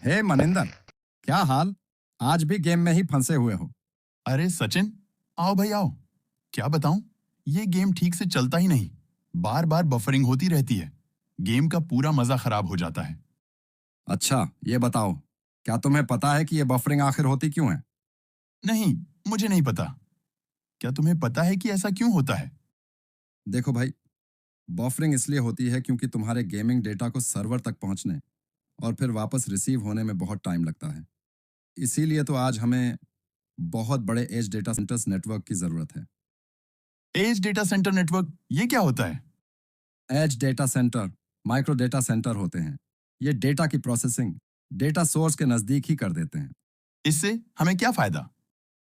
हे मनिंदर, क्या हाल? आज भी गेम में ही फंसे हुए हो? अरे सचिन, आओ भाई आओ। क्या बताऊं, ये गेम ठीक से चलता ही नहीं। बार बार बफरिंग होती रहती है। गेम का पूरा मजा खराब हो जाता है। अच्छा, ये बताओ, क्या तुम्हें पता है कि ये बफरिंग आखिर होती क्यों है? नहीं, मुझे नहीं पता। क्या तुम्हें पता है कि ऐसा क्यों होता है? देखो भाई, बफरिंग इसलिए होती है क्योंकि तुम्हारे गेमिंग डेटा को सर्वर तक पहुंचने और फिर वापस रिसीव होने में बहुत टाइम लगता है। इसीलिए तो आज हमें बहुत बड़े एज डेटा सेंटर्स नेटवर्क की जरूरत है। एज डेटा सेंटर नेटवर्क, ये क्या होता है? Edge data centre micro data centre होते हैं। ये डेटा की प्रोसेसिंग डेटा सोर्स के नजदीक ही कर देते हैं। इससे हमें क्या फायदा?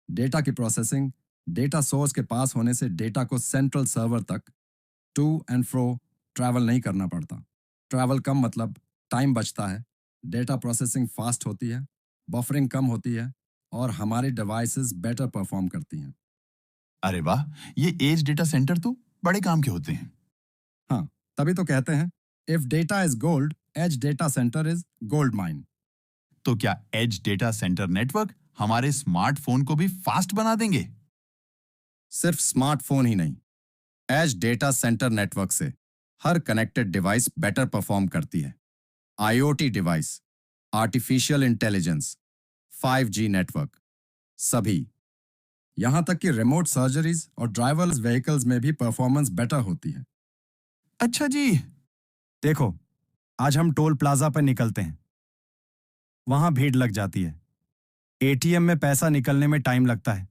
डेटा की प्रोसेसिंग डेटा सोर्स के पास होने से डेटा को सेंट्रल सर्वर तक टू एंड फ्रो ट्रैवल नहीं करना पड़ता। ट्रैवल कम मतलब टाइम बचता है, डेटा प्रोसेसिंग फास्ट होती है, बफरिंग कम होती है और हमारी डिवाइसेस बेटर परफॉर्म करती हैं। अरे वाह, ये एज डेटा सेंटर तो बड़े काम के होते हैं। हाँ, तभी तो कहते हैं, if data is gold, edge data centre is gold mine. तो क्या एज डेटा सेंटर नेटवर्क हमारे स्मार्टफोन को भी फास्ट बना देंगे? सिर्फ स्मार्टफोन ही नहीं, एज डेटा सेंटर नेटवर्क से हर कनेक्टेड डिवाइस बेटर परफॉर्म करती है। IoT device, artificial intelligence, 5G network, सभी। यहां तक कि रिमोट सर्जरीज और ड्राइवरलेस व्हीकल्स में भी परफॉर्मेंस बेटर होती है। अच्छा जी। देखो, आज हम टोल प्लाजा पर निकलते हैं। वहां भीड़ लग जाती है। एटीएम में पैसा निकलने में टाइम लगता है।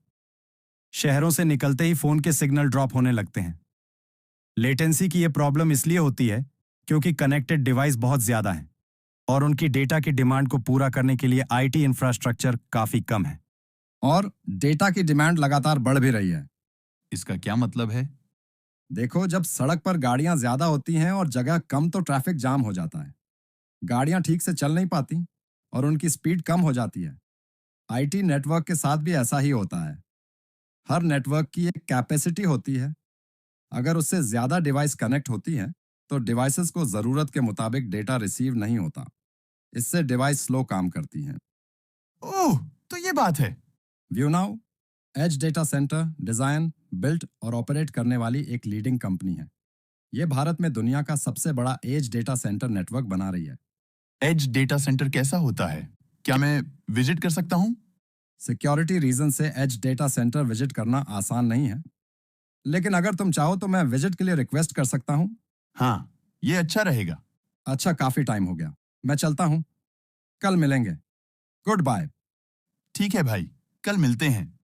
शहरों से निकलते ही फोन के सिग्नल ड्रॉप होने लगते हैं। लेटेंसी की ये प्रॉब्लम इसलिए होती है क्योंकि कनेक्टेड डिवाइस बहुत ज्यादा हैं और उनकी डेटा की डिमांड को पूरा करने के लिए आईटी इंफ्रास्ट्रक्चर काफी कम है। और डेटा की डिमांड लगातार बढ़ भी रही है। इसका क्या मतलब है? देखो, जब सड़क पर गाड़ियां ज्यादा होती हैं और जगह कम तो ट्रैफिक जाम हो जाता है। गाड़ियां ठीक से चल नहीं पाती और उनकी स्पीड कम हो जाती है। आईटी नेटवर्क के साथ भी ऐसा ही होता है। हर नेटवर्क की एक कैपेसिटी होती है। अगर उससे ज्यादा डिवाइस कनेक्ट होती हैं, तो डिवाइसेस को जरूरत के मुताबिक डेटा रिसीव नहीं होता। इससे डिवाइस स्लो काम करती हैं। ओह, तो ये बात है। View now edge data centre design, built और ऑपरेट करने वाली एक लीडिंग कंपनी है। ये भारत में दुनिया का सबसे बड़ा एज डेटा सेंटर नेटवर्क बना रही है। एज डेटा सेंटर कैसा होता है? क्या मैं विजिट कर सकता हूँ? सिक्योरिटी रीजन से एज डेटा सेंटर विजिट करना आसान नहीं है, लेकिन अगर तुम चाहो तो मैं विजिट के लिए रिक्वेस्ट कर सकता हूँ। हाँ, ये अच्छा रहेगा। अच्छा, काफी टाइम हो गया, मैं चलता हूँ। कल मिलेंगे। Good bye. ठीक है भाई, कल मिलते हैं।